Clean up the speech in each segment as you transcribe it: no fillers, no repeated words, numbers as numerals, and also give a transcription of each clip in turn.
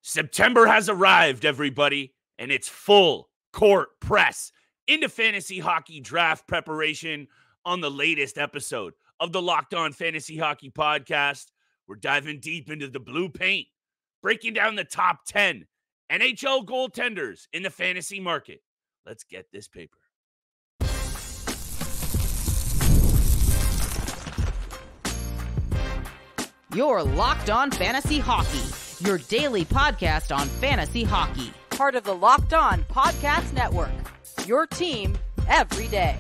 September has arrived, everybody, and it's full court press into fantasy hockey draft preparation on the latest episode of the Locked On Fantasy Hockey Podcast. We're diving deep into the blue paint, breaking down the top 10 NHL goaltenders in the fantasy market. Let's get this paper. You're Locked On Fantasy Hockey, your daily podcast on fantasy hockey. Part of the Locked On Podcast Network, your team every day.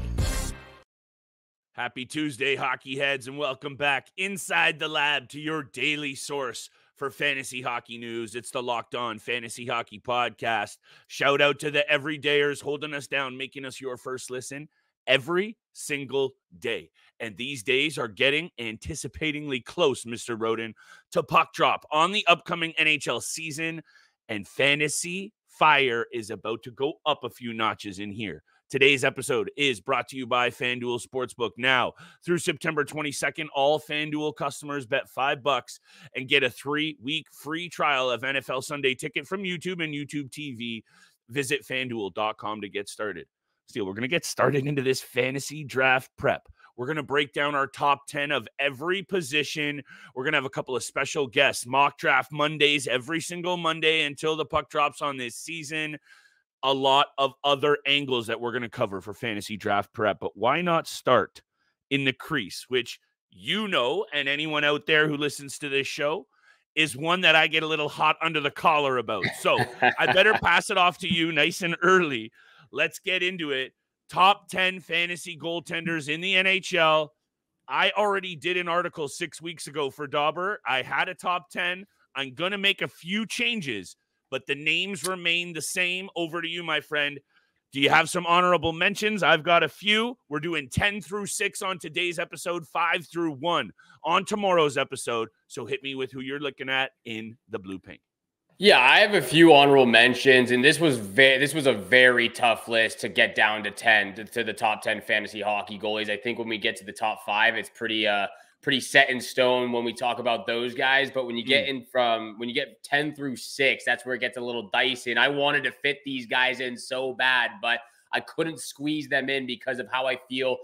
Happy Tuesday, hockey heads, and welcome back inside the lab to your daily source for fantasy hockey news. It's the Locked On Fantasy Hockey Podcast. Shout out to the everydayers holding us down, making us your first listen every single day. And these days are getting anticipatingly close, Mr. Roden, to puck drop on the upcoming NHL season. And fantasy fire is about to go up a few notches in here. Today's episode is brought to you by FanDuel Sportsbook. Now, through September 22nd, all FanDuel customers bet $5 and get a 3-week free trial of NFL Sunday Ticket from YouTube and YouTube TV. Visit FanDuel.com to get started. Steele, we're going to get started into this fantasy draft prep. We're going to break down our top 10 of every position. We're going to have a couple of special guests, mock draft Mondays every single Monday until the puck drops on this season. A lot of other angles that we're going to cover for fantasy draft prep, but why not start in the crease, which you know, and anyone out there who listens to this show is one that I get a little hot under the collar about. So I better pass it off to you nice and early. Let's get into it. Top 10 fantasy goaltenders in the NHL. I already did an article 6 weeks ago for Dauber. I had a top 10. I'm going to make a few changes, but the names remain the same. Over to you, my friend. Do you have some honorable mentions? I've got a few. We're doing 10 through 6 on today's episode, 5 through 1 on tomorrow's episode. So hit me with who you're looking at in the blue paint. Yeah, I have a few honorable mentions, and this was a very tough list to get down to 10 to the top 10 fantasy hockey goalies. I think when we get to the top 5, it's pretty set in stone when we talk about those guys. But when you get when you get 10 through 6, that's where it gets a little dicey. And I wanted to fit these guys in so bad, but I couldn't squeeze them in because of how I feel.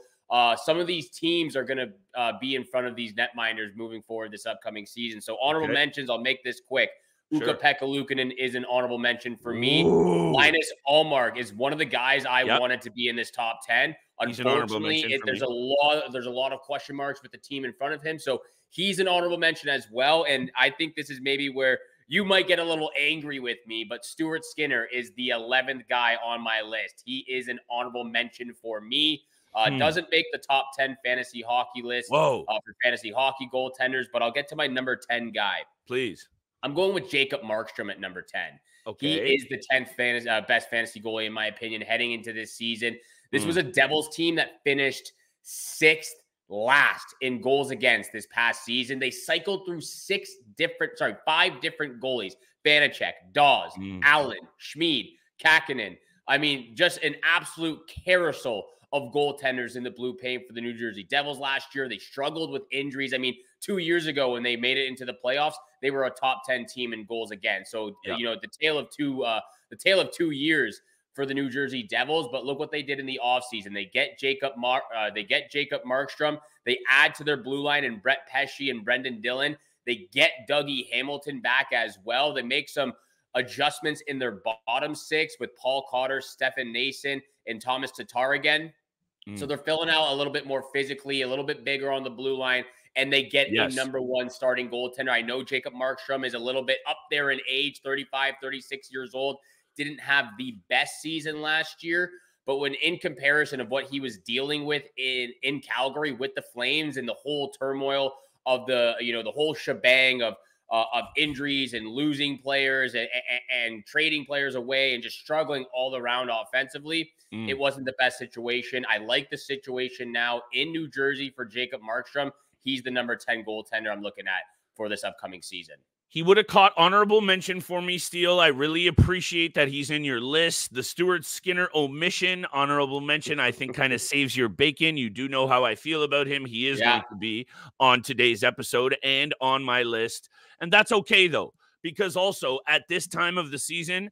Some of these teams are going to be in front of these netminders moving forward this upcoming season. So honorable mentions, I'll make this quick. Ukko-Pekka Luukkonen is an honorable mention for me. Linus Ullmark is one of the guys I wanted to be in this top 10. Unfortunately, there's a lot of question marks with the team in front of him. So he's an honorable mention as well. And I think this is maybe where you might get a little angry with me, but Stuart Skinner is the 11th guy on my list. He is an honorable mention for me. Doesn't make the top 10 fantasy hockey list for fantasy hockey goaltenders, but I'll get to my number 10 guy. Please. I'm going with Jacob Markstrom at number 10. Okay. He is the 10th best fantasy goalie, in my opinion, heading into this season. This was a Devils team that finished 6th last in goals against this past season. They cycled through 5 different goalies. Vanacek, Dawes, Allen, Schmid, Kakkonen. I mean, just an absolute carousel of goaltenders in the blue paint for the New Jersey Devils last year. They struggled with injuries. I mean, 2 years ago when they made it into the playoffs, they were a top 10 team in goals again. So, you know, the tale of two years for the New Jersey Devils. But look what they did in the offseason. They get Jacob Markstrom. They add to their blue line and Brett Pesce and Brendan Dillon. They get Dougie Hamilton back as well. They make some adjustments in their bottom 6 with Paul Cotter, Stefan Nason, and Thomas Tatar again. So they're filling out a little bit more physically, a little bit bigger on the blue line, and they get a number 1 starting goaltender. I know Jacob Markstrom is a little bit up there in age, 35, 36 years old. Didn't have the best season last year, but when in comparison of what he was dealing with in Calgary with the Flames and the whole turmoil of the whole shebang of injuries and losing players and trading players away and just struggling all around offensively, it wasn't the best situation. I like the situation now in New Jersey for Jacob Markstrom. He's the number 10 goaltender I'm looking at for this upcoming season. He would have caught honorable mention for me, Steele. I really appreciate that he's in your list. The Stuart Skinner omission, honorable mention, I think kind of saves your bacon. You do know how I feel about him. He is going to be on today's episode and on my list. And that's okay, though, because also at this time of the season,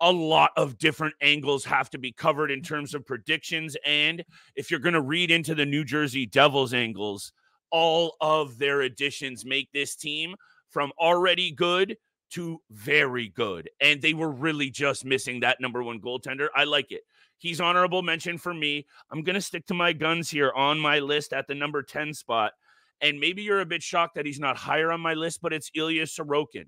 a lot of different angles have to be covered in terms of predictions. And if you're going to read into the New Jersey Devils angles, all of their additions make this team from already good to very good. And they were really just missing that number one goaltender. I like it. He's honorable mention for me. I'm going to stick to my guns here on my list at the number 10 spot. And maybe you're a bit shocked that he's not higher on my list, but it's Ilya Sorokin.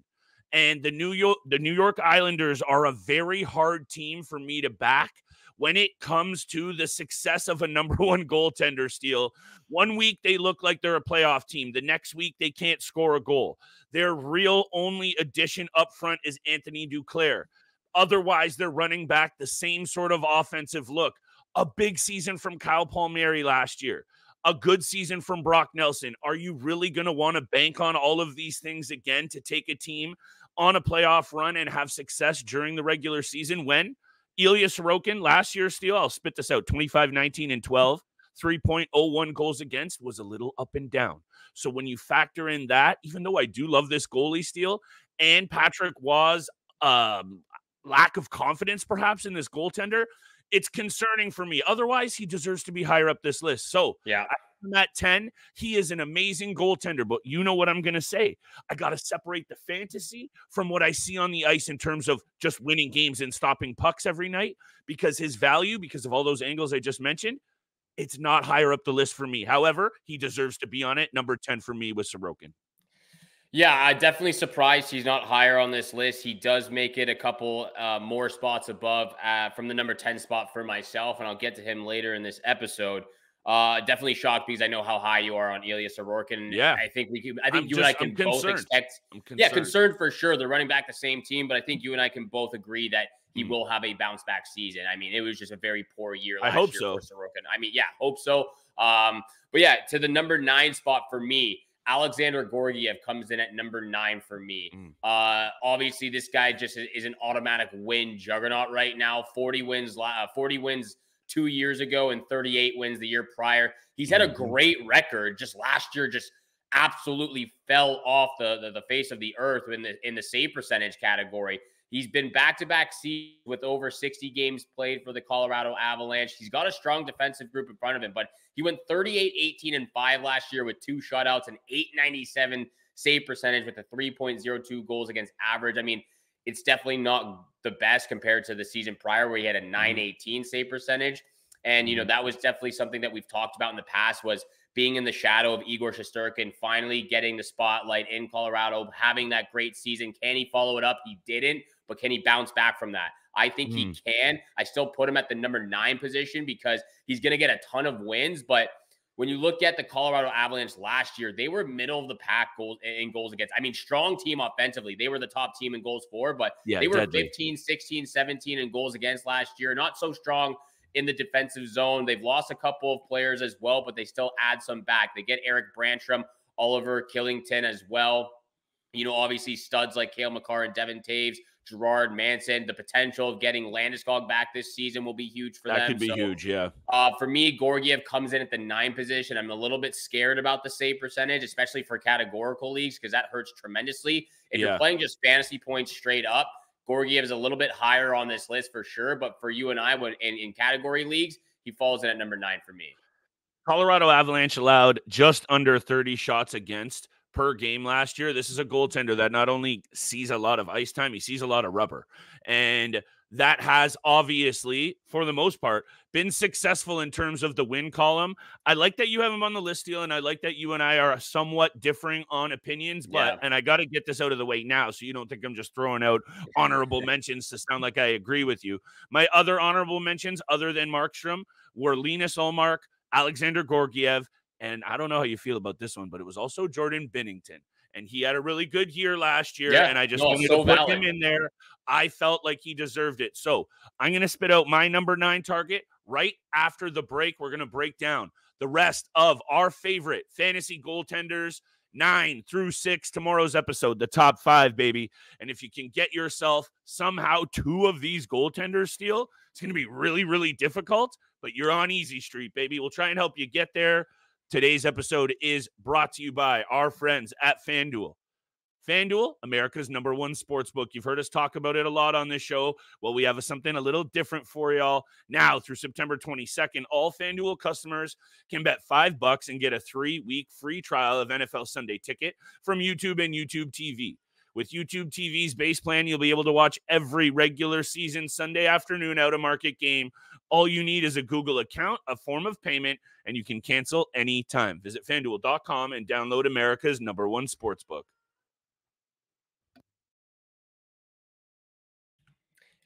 And the New York Islanders are a very hard team for me to back when it comes to the success of a number one goaltender, Steele. One week they look like they're a playoff team. The next week they can't score a goal. Their real only addition up front is Anthony Duclair. Otherwise, they're running back the same sort of offensive look. A big season from Kyle Palmieri last year. A good season from Brock Nelson. Are you really going to want to bank on all of these things again to take a team on a playoff run and have success during the regular season when Ilya Sorokin last year, Steele, I'll spit this out, 25, 19, and 12, 3.01 goals against, was a little up and down. So when you factor in that, even though I do love this goalie, Steele, and Patrick Waugh's lack of confidence perhaps in this goaltender, it's concerning for me. Otherwise, he deserves to be higher up this list. So yeah, at 10, he is an amazing goaltender, but you know what I'm going to say. I got to separate the fantasy from what I see on the ice in terms of just winning games and stopping pucks every night, because his value, because of all those angles I just mentioned, it's not higher up the list for me. However, he deserves to be on it. Number 10 for me with Sorokin. Yeah, I'm definitely surprised he's not higher on this list. He does make it a couple more spots above from the number 10 spot for myself, and I'll get to him later in this episode. Definitely shocked because I know how high you are on Ilya Sorokin. Yeah, I think you and I can both expect. Concerned for sure. They're running back the same team, but I think you and I can both agree that he will have a bounce back season. I mean, it was just a very poor year last year for Sorokin. I mean, yeah, hope so. But yeah, to the number 9 spot for me, Alexander Georgiev comes in at number 9 for me. Obviously, this guy just is an automatic win juggernaut right now. 40 wins 2 years ago and 38 wins the year prior. He's had a great record. Just last year, just absolutely fell off the face of the earth in the save percentage category. He's been back-to-back seasons with over 60 games played for the Colorado Avalanche. He's got a strong defensive group in front of him, but he went 38, 18, and 5 last year with 2 shutouts and 897 save percentage with a 3.02 goals against average. I mean, it's definitely not the best compared to the season prior where he had a 918 save percentage. And, you know, that was definitely something that we've talked about in the past, was being in the shadow of Igor Shesterkin, finally getting the spotlight in Colorado, having that great season. Can he follow it up? He didn't, but can he bounce back from that? I think he can. I still put him at the number 9 position because he's going to get a ton of wins. But when you look at the Colorado Avalanche last year, they were middle of the pack in goals against. I mean, strong team offensively. They were the top team in goals for, but they were 15, 16, 17 in goals against last year. Not so strong in the defensive zone. They've lost a couple of players as well, but they still add some back. They get Eric Brandstrom, Oliver Killington as well. You know, obviously studs like Cale Makar and Devin Taves, Gerard Manson. The potential of getting Landeskog back this season will be huge for them. That could be huge, yeah. For me, Georgiev comes in at the 9 position. I'm a little bit scared about the save percentage, especially for categorical leagues, because that hurts tremendously. If you're playing just fantasy points straight up, Georgiev is a little bit higher on this list for sure. But for you and I, when in category leagues, he falls in at number 9 for me. Colorado Avalanche allowed just under 30 shots against per game last year. This is a goaltender that not only sees a lot of ice time, he sees a lot of rubber. And that has obviously, for the most part, been successful in terms of the win column. I like that you have him on the list, Steele, and I like that you and I are somewhat differing on opinions, but and I got to get this out of the way now so you don't think I'm just throwing out honorable mentions to sound like I agree with you. My other honorable mentions, other than Markstrom, were Linus Ullmark, Alexander Georgiev, and I don't know how you feel about this one, but it was also Jordan Binnington. And he had a really good year last year, and I just wanted to put him in there. I felt like he deserved it. So I'm going to spit out my number 9 target right after the break. We're going to break down the rest of our favorite fantasy goaltenders, 9 through 6, tomorrow's episode, the top 5, baby. And if you can get yourself somehow 2 of these goaltenders, Steele, it's going to be really, really difficult, but you're on easy street, baby. We'll try and help you get there. Today's episode is brought to you by our friends at FanDuel. FanDuel, America's #1 sportsbook. You've heard us talk about it a lot on this show. Well, we have something a little different for y'all. Now, through September 22nd, all FanDuel customers can bet $5 and get a 3-week free trial of NFL Sunday Ticket from YouTube and YouTube TV. With YouTube TV's base plan, you'll be able to watch every regular season Sunday afternoon out-of-market game. All you need is a Google account, a form of payment, and you can cancel anytime. Visit FanDuel.com and download America's #1 sportsbook.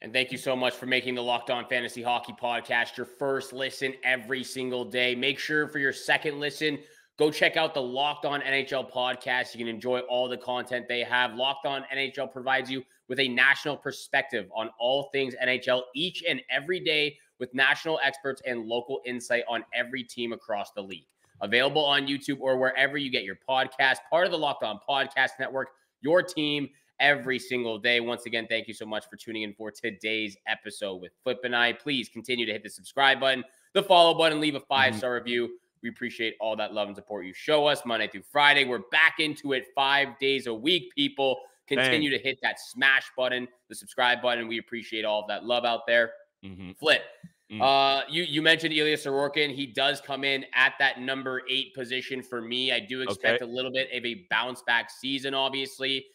And thank you so much for making the Locked On Fantasy Hockey Podcast your first listen every single day. Make sure for your second listen, go check out the Locked On NHL podcast. You can enjoy all the content they have. Locked On NHL provides you with a national perspective on all things NHL each and every day with national experts and local insight on every team across the league. Available on YouTube or wherever you get your podcast. Part of the Locked On Podcast Network, your team every single day. Once again, thank you so much for tuning in for today's episode with Flip and I. Please continue to hit the subscribe button, the follow button, leave a 5-star review. We appreciate all that love and support you show us Monday through Friday. We're back into it 5 days a week, people. Continue to hit that smash button, the subscribe button. We appreciate all of that love out there. Flip. You mentioned Ilya Sorokin. He does come in at that number 8 position for me. I do expect a little bit of a bounce back season, obviously.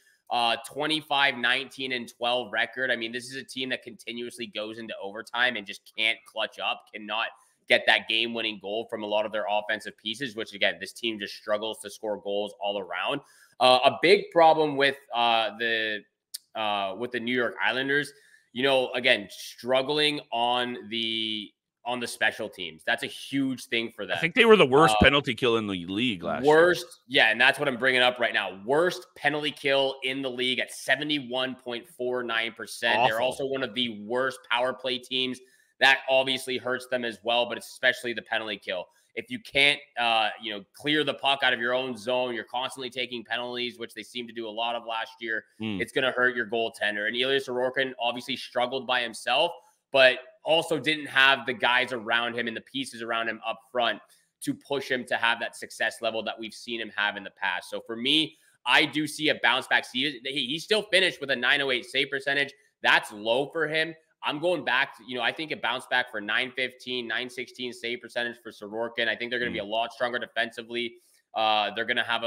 25, 19, and 12 record. I mean, this is a team that continuously goes into overtime and just can't clutch up, cannot get that game-winning goal from a lot of their offensive pieces, which, again, this team just struggles to score goals all around. A big problem with the New York Islanders, again, struggling on the special teams. That's a huge thing for them. I think they were the worst penalty kill in the league last year. Yeah, and that's what I'm bringing up right now. Worst penalty kill in the league at 71.49%. They're also one of the worst power play teams. That obviously hurts them as well, but it's especially the penalty kill. If you can't, clear the puck out of your own zone, you're constantly taking penalties, which they seem to do a lot of last year. It's going to hurt your goaltender. And Ilya Sorokin obviously struggled by himself, but also didn't have the guys around him and the pieces around him up front to push him to have that success level that we've seen him have in the past. So for me, I do see a bounce back season. He still finished with a .908 save percentage. That's low for him. I'm going back to, I think a bounce back for .915, .916 save percentage for Sorokin. I think they're going to be a lot stronger defensively. They're going to have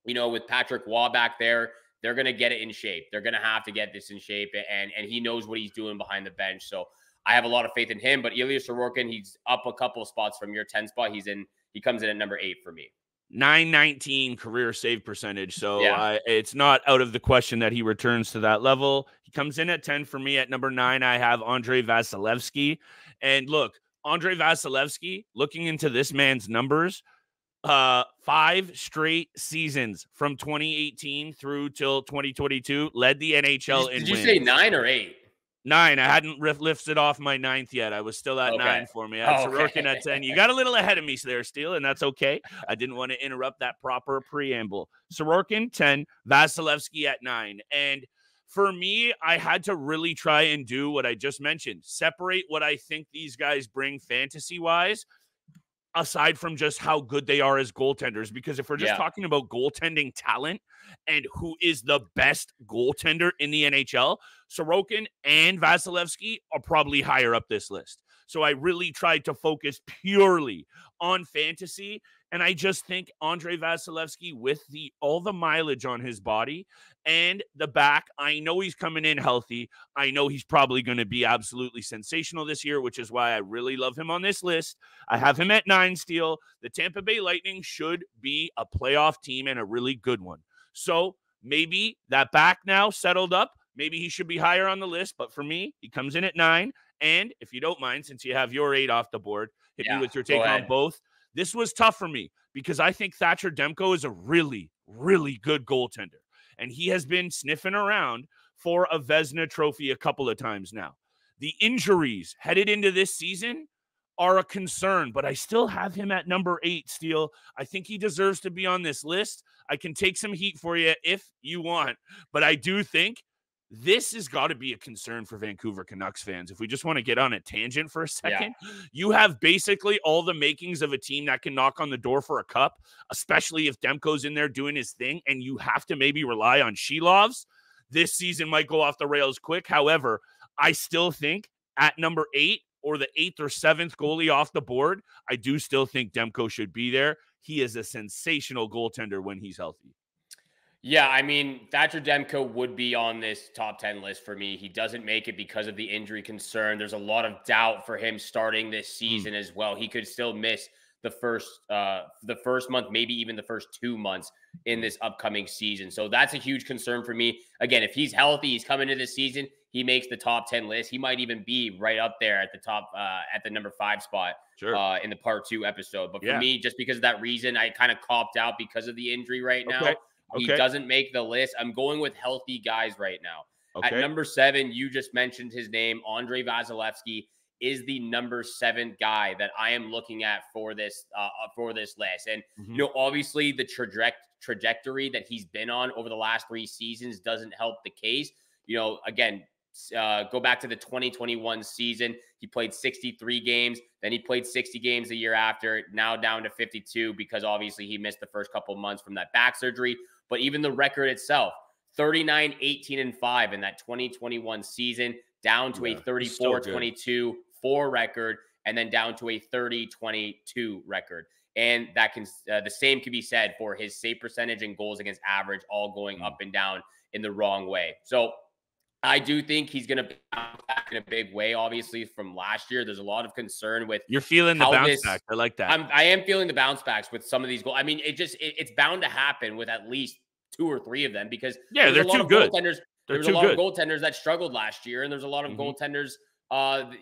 with Patrick Waugh back there, they're going to get it in shape. They're going to have to get this in shape, and he knows what he's doing behind the bench. So I have a lot of faith in him. But Ilya Sorokin, he's up a couple of spots from your 10 spot. He comes in at number 8 for me. .919 career save percentage. So it's not out of the question that he returns to that level. He comes in at 10 for me. At number 9, I have Andrei Vasilevskiy. And look, Andrei Vasilevskiy, looking into this man's numbers, 5 straight seasons from 2018 through till 2022 led the NHL in wins. Did you say 9 or 8? 9. I hadn't lifted off my 9th yet. I was still at 9 for me. I had Sorokin at 10. You got a little ahead of me there, Steele, and that's okay. I didn't want to interrupt that proper preamble. Sorokin, 10. Vasilevskiy at 9. And for me, I had to really try and do what I just mentioned. Separate what I think these guys bring fantasy-wise, aside from just how good they are as goaltenders. Because if we're just talking about goaltending talent and who is the best goaltender in the NHL, Sorokin and Vasilevskiy are probably higher up this list. So I really tried to focus purely on fantasy. And I just think Andrei Vasilevskiy, with all the mileage on his body and the back, I know he's coming in healthy. I know he's probably going to be absolutely sensational this year, which is why I really love him on this list. I have him at 9, Steele. The Tampa Bay Lightning should be a playoff team and a really good one. So maybe that back now settled up. Maybe he should be higher on the list. But for me, he comes in at 9. And if you don't mind, since you have your 8 off the board, hit me with your take on both. This was tough for me because I think Thatcher Demko is a really, really good goaltender. And he has been sniffing around for a Vezina trophy a couple of times now. The injuries headed into this season are a concern, but I still have him at number 8, Steele. I think he deserves to be on this list. I can take some heat for you if you want, but I do think this has got to be a concern for Vancouver Canucks fans. If we just want to get on a tangent for a second, you have basically all the makings of a team that can knock on the door for a cup, especially if Demko's in there doing his thing, and you have to maybe rely on Shelovs. This season might go off the rails quick. However, I still think at number 8 or the 8th or 7th goalie off the board, I do still think Demko should be there. He is a sensational goaltender when he's healthy. Yeah, I mean, Thatcher Demko would be on this top 10 list for me. He doesn't make it because of the injury concern. There's a lot of doubt for him starting this season as well. He could still miss the first month, maybe even the first 2 months in this upcoming season. So that's a huge concern for me. Again, if he's healthy, he's coming into this season, he makes the top 10 list. He might even be right up there at the top, at the number 5 spot in the part 2 episode. But for me, just because of that reason, I kind of copped out because of the injury right now. He doesn't make the list. I'm going with healthy guys right now. At number 7, you just mentioned his name. Andrei Vasilevsky is the number 7 guy that I am looking at for this list. And, you know, obviously the trajectory that he's been on over the last 3 seasons doesn't help the case. You know, again, go back to the 2021 season. He played 63 games. Then he played 60 games the year after, now down to 52 because obviously he missed the first couple of months from that back surgery. But even the record itself, 39, 18, and 5 in that 2021 season, down to a 34, 22, 4 record, and then down to a 30, 22 record. And that can the same can be said for his save percentage and goals against average, all going up and down in the wrong way. So I do think he's going to bounce back in a big way, obviously, from last year. There's a lot of concern with You're feeling the bounce back. I like that. I am feeling the bounce backs with some of these goals. I mean, it's bound to happen with at least 2 or 3 of them because they're too good. There's a lot of goaltenders that struggled last year, and there's a lot of goaltenders,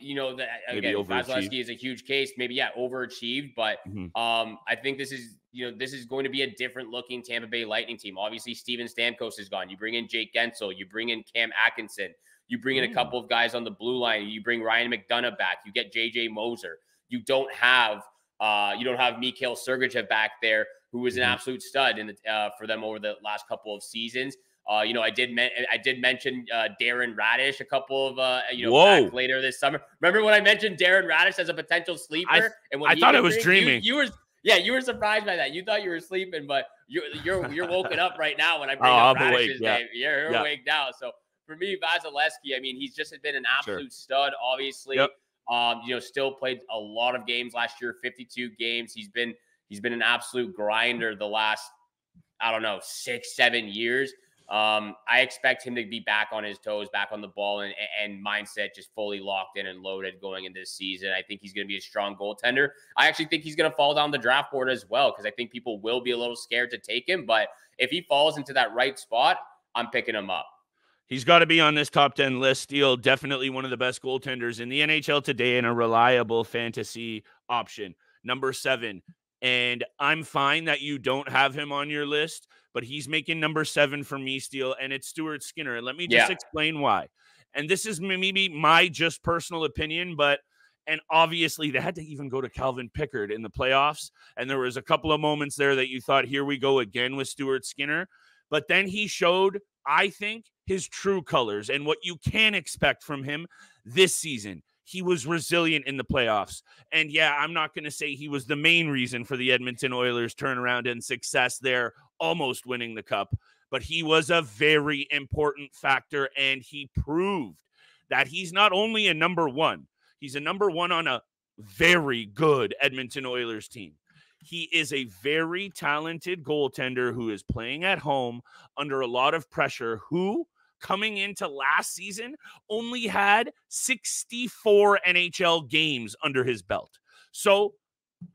you know, that again, Vasilevsky is a huge case, maybe overachieved, but I think this is going to be a different looking Tampa Bay Lightning team. Obviously, Steven Stamkos is gone. You bring in Jake Gensel, you bring in Cam Atkinson, you bring in a couple of guys on the blue line, you bring Ryan McDonough back, you get JJ Moser. You don't have Mikhail Sergachev back there, who was an absolute stud in the for them over the last couple of seasons. You know, I did mention Darren Radish a couple of back later this summer. Remember when I mentioned Darren Radish as a potential sleeper? I thought I was dreaming. You were surprised by that. You thought you were sleeping, but you're woken up right now when I bring up Radish's name. You're awake now. So for me, Vasilevsky, I mean, he's just been an absolute stud. Obviously, still played a lot of games last year, 52 games. He's been an absolute grinder the last, 6-7 years. I expect him to be back on his toes, back on the ball, and mindset just fully locked in and loaded going into this season. I think he's going to be a strong goaltender. I actually think he's going to fall down the draft board as well because I think people will be a little scared to take him. But if he falls into that right spot, I'm picking him up. He's got to be on this top 10 list. Steele, definitely one of the best goaltenders in the NHL today and a reliable fantasy option. Number 7. And I'm fine that you don't have him on your list, but he's making number 7 for me, Steele, and it's Stuart Skinner. And let me just explain why. And this is maybe my just personal opinion, and obviously they had to even go to Calvin Pickard in the playoffs. And there was a couple of moments there that you thought, here we go again with Stuart Skinner. But then he showed, I think, his true colors and what you can expect from him this season. He was resilient in the playoffs. And I'm not going to say he was the main reason for the Edmonton Oilers turnaround and success there, almost winning the cup. But he was a very important factor, and he proved that he's not only a number 1, he's a number 1 on a very good Edmonton Oilers team. He is a very talented goaltender who is playing at home under a lot of pressure, who coming into last season only had 64 NHL games under his belt. So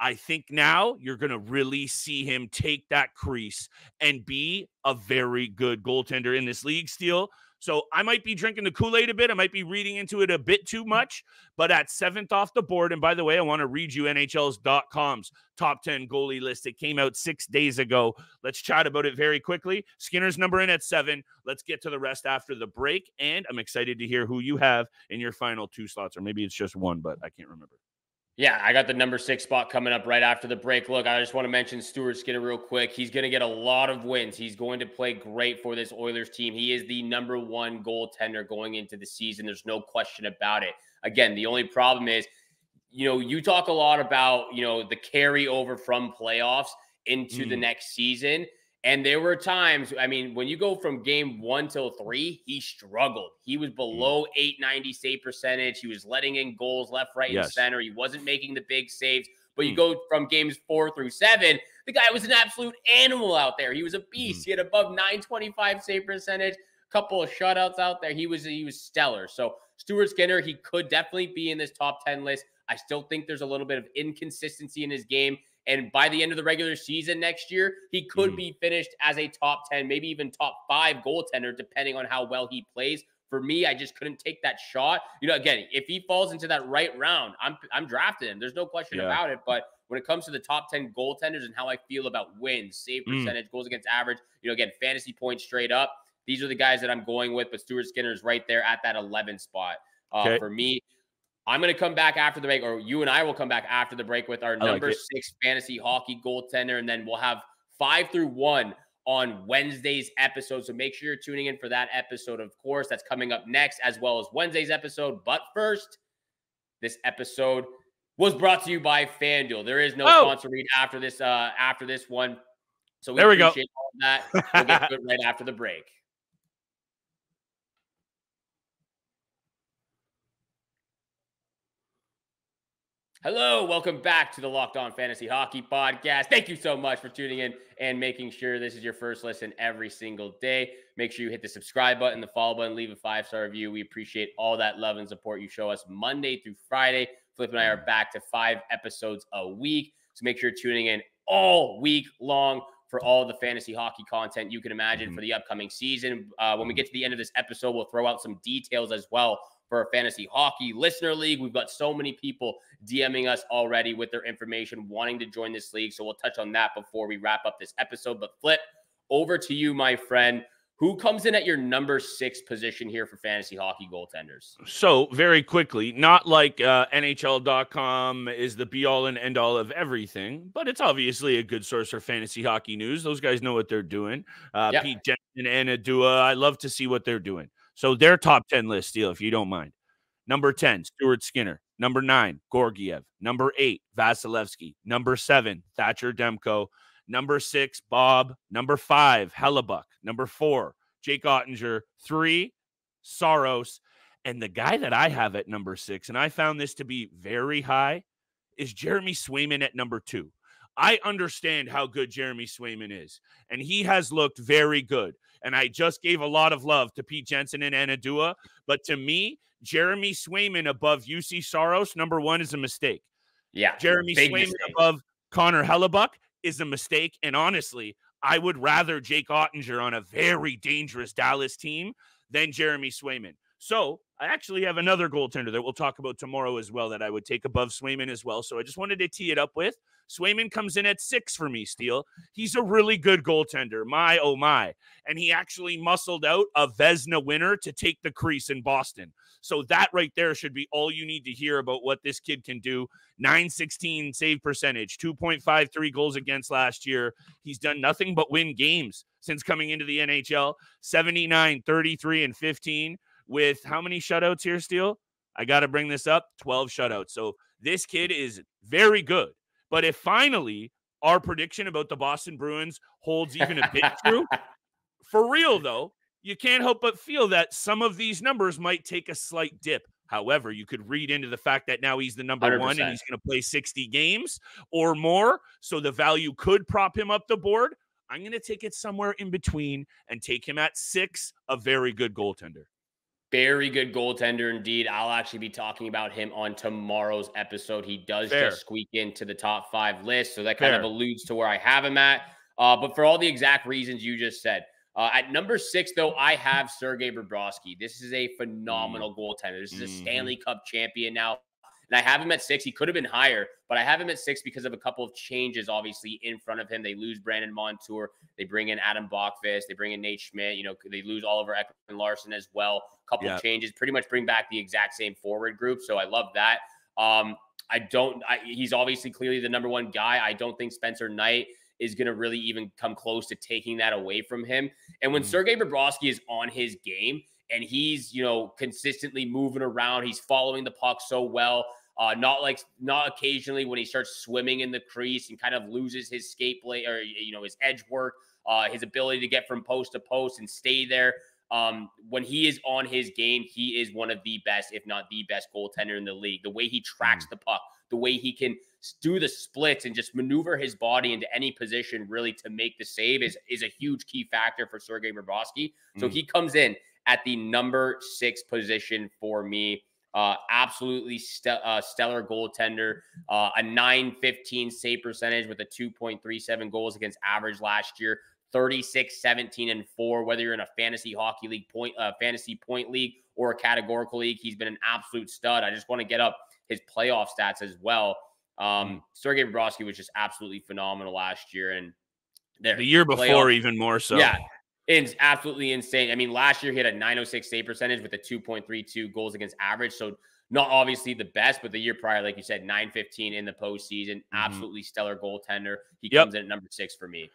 I think now you're going to really see him take that crease and be a very good goaltender in this league, Steele. So I might be drinking the Kool-Aid a bit. I might be reading into it a bit too much, but at 7th off the board, and by the way, I want to read you NHL's.com's top 10 goalie list. It came out 6 days ago. Let's chat about it very quickly. Skinner's number in at 7. Let's get to the rest after the break, and I'm excited to hear who you have in your final 2 slots, or maybe it's just 1, but I can't remember. Yeah, I got the number 6 spot coming up right after the break. Look, I just want to mention Stuart Skinner real quick. He's going to get a lot of wins. He's going to play great for this Oilers team. He is the number 1 goaltender going into the season. There's no question about it. Again, the only problem is, you talk a lot about, the carryover from playoffs into the next season. And there were times, when you go from game 1 till 3, he struggled. He was below 890 save percentage. He was letting in goals left, right, and center. He wasn't making the big saves. But you go from games 4 through 7, the guy was an absolute animal out there. He was a beast. He had above 925 save percentage, a couple of shutouts out there. He was stellar. So Stuart Skinner, he could definitely be in this top 10 list. I still think there's a little bit of inconsistency in his game. And by the end of the regular season next year, he could be finished as a top 10, maybe even top 5 goaltender, depending on how well he plays. For me, I just couldn't take that shot. Again, if he falls into that right round, I'm drafting him. There's no question about it. But when it comes to the top 10 goaltenders and how I feel about wins, save percentage, goals against average, again, fantasy points straight up, these are the guys that I'm going with. But Stuart Skinner is right there at that 11 spot. For me, I'm going to come back after the break, or you and I will come back after the break with our number 6 fantasy hockey goaltender, and then we'll have 5 through 1 on Wednesday's episode. So make sure you're tuning in for that episode, of course. That's coming up next, as well as Wednesday's episode. But first, this episode was brought to you by FanDuel. There is no sponsor read after this one. So we appreciate all of that. We'll get to it right after the break. Hello, welcome back to the Locked On Fantasy Hockey Podcast. Thank you so much for tuning in and making sure this is your first listen every single day. Make sure you hit the subscribe button, the follow button, leave a 5-star review. We appreciate all that love and support you show us Monday through Friday. Flip and I are back to 5 episodes a week. So make sure you're tuning in all week long for all the fantasy hockey content you can imagine for the upcoming season. When we get to the end of this episode, we'll throw out some details as well for our fantasy hockey listener league. We've got so many people DMing us already with their information, wanting to join this league. So we'll touch on that before we wrap up this episode. But Flip, over to you, my friend. Who comes in at your number 6 position here for fantasy hockey goaltenders? So very quickly, not like NHL.com is the be all and end all of everything, but it's obviously a good source for fantasy hockey news. Those guys know what they're doing. Pete Jensen and Adua, I love to see what they're doing. So their top 10 list, Steele, if you don't mind. Number 10, Stuart Skinner. Number 9, Georgiev. Number 8, Vasilevsky. Number 7, Thatcher Demko. Number 6, Bob. Number 5, Hellebuck. Number 4, Jake Ottinger. 3, Saros. And the guy that I have at number 6, and I found this to be very high, is Jeremy Swayman at number 2. I understand how good Jeremy Swayman is, and he has looked very good. And I just gave a lot of love to Pete Jensen and Anadua. But to me, Jeremy Swayman above UC Saros, number 1, is a mistake. Yeah. Jeremy Swayman above Connor Hellebuck is a mistake. And honestly, I would rather Jake Ottinger on a very dangerous Dallas team than Jeremy Swayman. So I actually have another goaltender that we'll talk about tomorrow as well that I would take above Swayman as well. So I just wanted to tee it up with. Swayman comes in at 6 for me, Steele. He's a really good goaltender. My, oh my. And he actually muscled out a Vezina winner to take the crease in Boston. So that right there should be all you need to hear about what this kid can do. 916 save percentage, 2.53 goals against last year. He's done nothing but win games since coming into the NHL. 79, 33, and 15 with how many shutouts here, Steele? I got to bring this up. 12 shutouts. So this kid is very good. But if finally our prediction about the Boston Bruins holds even a bit true, for real, though, you can't help but feel that some of these numbers might take a slight dip. However, you could read into the fact that now he's the number 100%. 1 and he's going to play 60 games or more. So the value could prop him up the board. I'm going to take it somewhere in between and take him at 6, a very good goaltender. Very good goaltender indeed. I'll actually be talking about him on tomorrow's episode. He does just squeak into the top 5 list, so that kind of alludes to where I have him at. But for all the exact reasons you just said, at number 6, though, I have Sergei Bobrovsky. This is a phenomenal goaltender. This is a Stanley Cup champion now. And I have him at 6. He could have been higher, but I have him at 6 because of a couple of changes, obviously, in front of him. They lose Brandon Montour. They bring in Adam Bachfest. They bring in Nate Schmidt. You know, they lose Oliver Ekman-Larsson as well. A couple of changes. Pretty much bring back the exact same forward group. So I love that. he's obviously clearly the number one guy. I don't think Spencer Knight is going to really even come close to taking that away from him. And when Sergei Bobrovsky is on his game and he's, consistently moving around, he's following the puck so well, not occasionally when he starts swimming in the crease and kind of loses his skate play or, his edge work, his ability to get from post to post and stay there. When he is on his game, he is one of the best, if not the best goaltender in the league. The way he tracks the puck, the way he can do the splits and just maneuver his body into any position really to make the save is a huge key factor for Sergei Bobrovsky. So he comes in at the number 6 position for me. Absolutely stellar goaltender, a .915 save percentage with a 2.37 goals against average last year. 36, 17, and 4, whether you're in a fantasy hockey league fantasy point league or a categorical league, he's been an absolute stud. I just want to get up his playoff stats as well. Sergei Bobrovsky was just absolutely phenomenal last year. And the year before, even more so. Yeah, it's absolutely insane. I mean, last year he had a .906 save percentage with a 2.32 goals against average. So not obviously the best, but the year prior, like you said, .915 in the postseason. Absolutely stellar goaltender. He comes in at number 6 for me.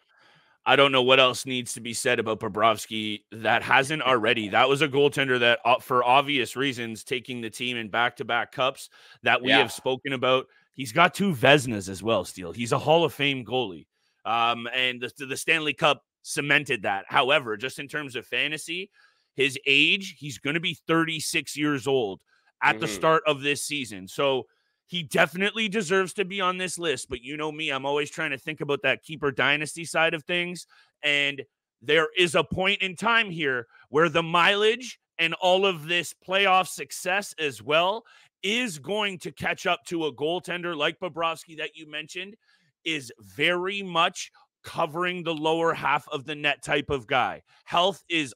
I don't know what else needs to be said about Bobrovsky that hasn't already. That was a goaltender that, for obvious reasons, taking the team in back-to-back cups that we have spoken about. He's got 2 Vezinas as well, Steele. He's a Hall of Fame goalie. And the Stanley Cup cemented that. However, just in terms of fantasy, his age, he's going to be 36 years old at the start of this season. So he definitely deserves to be on this list, but you know me, I'm always trying to think about that keeper dynasty side of things. And there is a point in time here where the mileage and all of this playoff success as well is going to catch up to a goaltender like Bobrovsky that you mentioned, is very much covering the lower half of the net type of guy. Health is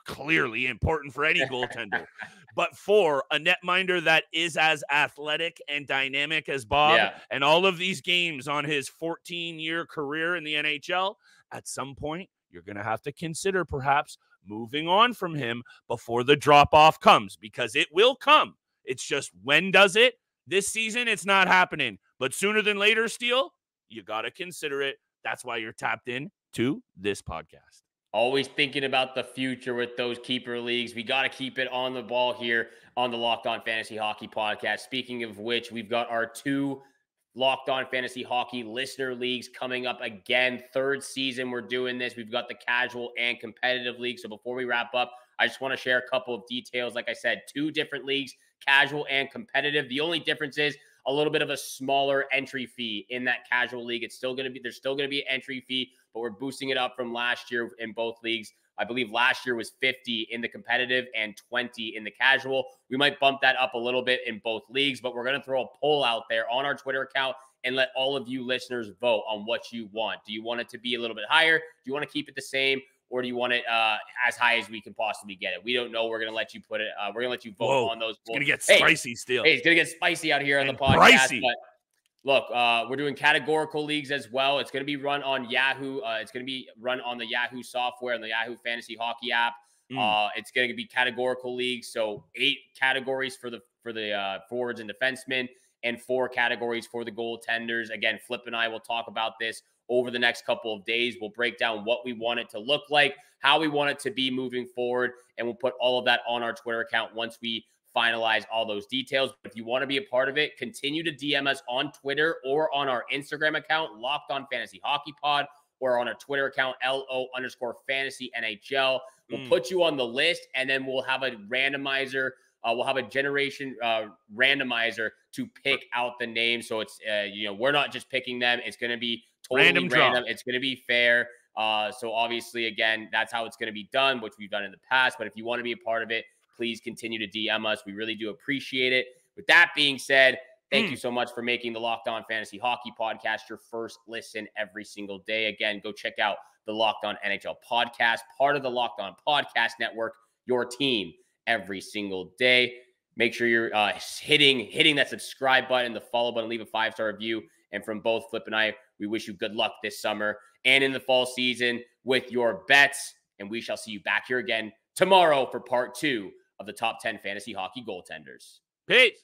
clearly important for any goaltender. But for a netminder that is as athletic and dynamic as Bob and all of these games on his 14-year career in the NHL, at some point, you're going to have to consider perhaps moving on from him before the drop-off comes, because it will come. It's just, when does it? This season, it's not happening. But sooner than later, Steele, you got to consider it. That's why you're tapped in to this podcast. Always thinking about the future with those keeper leagues. We got to keep it on the ball here on the Locked On Fantasy Hockey Podcast. Speaking of which, we've got our 2 Locked On Fantasy Hockey listener leagues coming up again. 3rd season we're doing this. We've got the casual and competitive league. So before we wrap up, I just want to share a couple of details. Like I said, 2 different leagues, casual and competitive. The only difference is a little bit of a smaller entry fee in that casual league. There's still going to be an entry fee, but we're boosting it up from last year in both leagues. I believe last year was 50 in the competitive and 20 in the casual. We might bump that up a little bit in both leagues, but we're going to throw a poll out there on our Twitter account and let all of you listeners vote on what you want. Do you want it to be a little bit higher? Do you want to keep it the same? Or do you want it as high as we can possibly get it? We don't know. We're going to let you put it. We're going to let you vote on those. It's going to get spicy still. Hey, it's going to get spicy out here on the podcast. But look, we're doing categorical leagues as well. It's going to be run on Yahoo. It's going to be run on the Yahoo software and the Yahoo Fantasy Hockey app. It's going to be categorical leagues. So 8 categories for the forwards and defensemen and 4 categories for the goaltenders. Again, Flip and I will talk about this over the next couple of days. We'll break down what we want it to look like, how we want it to be moving forward, and we'll put all of that on our Twitter account once we finalize all those details. But if you want to be a part of it, continue to DM us on Twitter or on our Instagram account, Locked On Fantasy Hockey Pod, or on our Twitter account, LO_fantasy NHL. We'll put you on the list, and then we'll have a randomizer. We'll have a generation randomizer to pick out the names. So it's, we're not just picking them. It's going to be totally random. It's going to be fair. So obviously, again, that's how it's going to be done, which we've done in the past. But if you want to be a part of it, please continue to DM us. We really do appreciate it. With that being said, thank you so much for making the Locked On Fantasy Hockey Podcast your first listen every single day. Again, go check out the Locked On NHL Podcast, part of the Locked On Podcast Network, your team every single day. Make sure you're hitting that subscribe button, the follow button, leave a 5-star review. And from both Flip and I, we wish you good luck this summer and in the fall season with your bets. And we shall see you back here again tomorrow for part 2 of the top 10 fantasy hockey goaltenders. Peace.